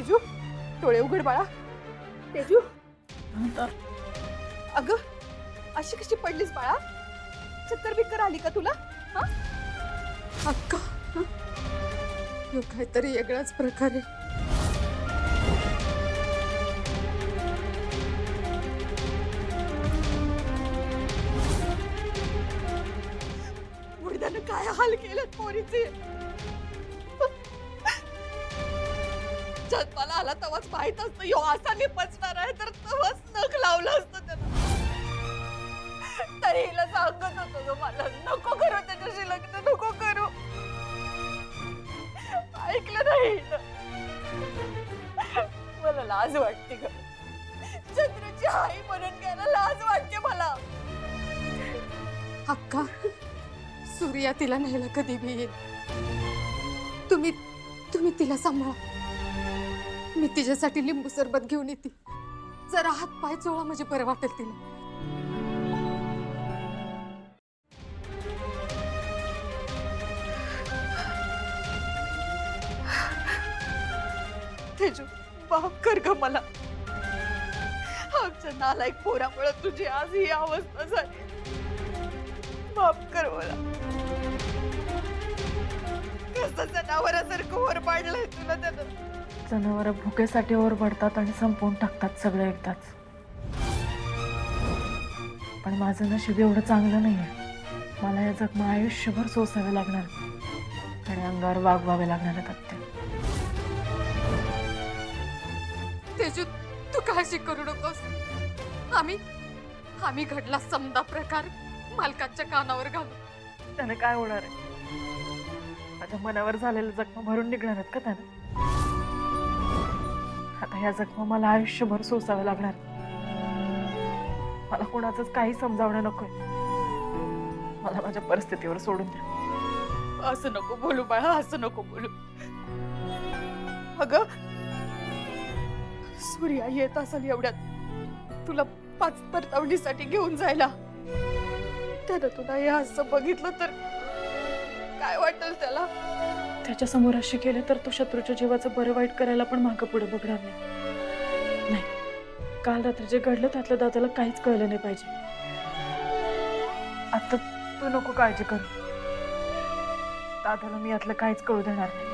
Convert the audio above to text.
तेजू डोळे उघड बाळा. तेजू अगं अशी कशी पडलीस बाळा? चक्कर बिक्कर आली का तुला? हा अक्का यो काहीतरी वेगळाच प्रकार आहे. मुर्द्यानं काय हाल केलं पोरीचे. जन्माला आला तेव्हाच माहित असतं यो असा निपचणार आहे, तर तेव्हाच नख लावलं असतं त्याला. तरी हिला सांगत होतो ग मला नको करू त्याच्याशी लग्न, नको करू. ऐकलं नाही हिनं. मला लाज वाटते ग. चंद्रची आई म्हणून घ्यायला लाज वाटते मला. अक्का सूर्या तिला न्यायला कधी बी येईल. तुम्ही तुम्ही तिला सांभाळा. मी तिच्यासाठी लिंबू सरबत घेऊन येते. जरा हात पाय चोळा म्हणजे बरं वाटेल तिला. तेजू माफ कर ग मला. आमच्या नालायक पोरामुळे तुझी आज ही अवस्था झाली. माफ कर मला. कसं जनावरासारखं वर पाडलंय तुला त्यानं. जनावर भुकेसाठी ओरबडतात आणि संपवून टाकतात सगळं एकदाच. पण माझं नशीब एवढं चांगलं नाहीये. मला या जखमा आयुष्यभर सोसावे लागणार आणि अंगावर वागवावे लागणार आहेत आत्या. तेजू तू काळजी करू नकोस. आम्ही घडला समजा प्रकार मालकाच्या कानावर घालू. त्यानं काय होणार आहे? माझ्या मनावर झालेल्या जखमा भरून निघणार आहेत का त्यानं? आता ह्या जखमा मला आयुष्यभर सोसाव्या लागणार. मला कोणाचंच काही समजावणं नकोय. मला माझ्या परिस्थितीवर सोडून द्या. असं नको बोलू बाळा, असं नको बोलू. अगं सूर्या येत असेल एवढ्यात तुला पाच परतावणीसाठी घेऊन जायला. त्यानं तुला हे असं बघितलं तर काय वाटेल त्याला? त्याच्या समोर अशी केले तर तो शत्रूच्या जीवाचं बरं वाईट करायला पण मागं पुढे बघणार नाही. नाही, काल रात्री जे घडलं त्यातलं दादाला काहीच कळलं नाही पाहिजे. आता तू नको काळजी करू. दादाला मी यातलं काहीच कळू देणार नाही.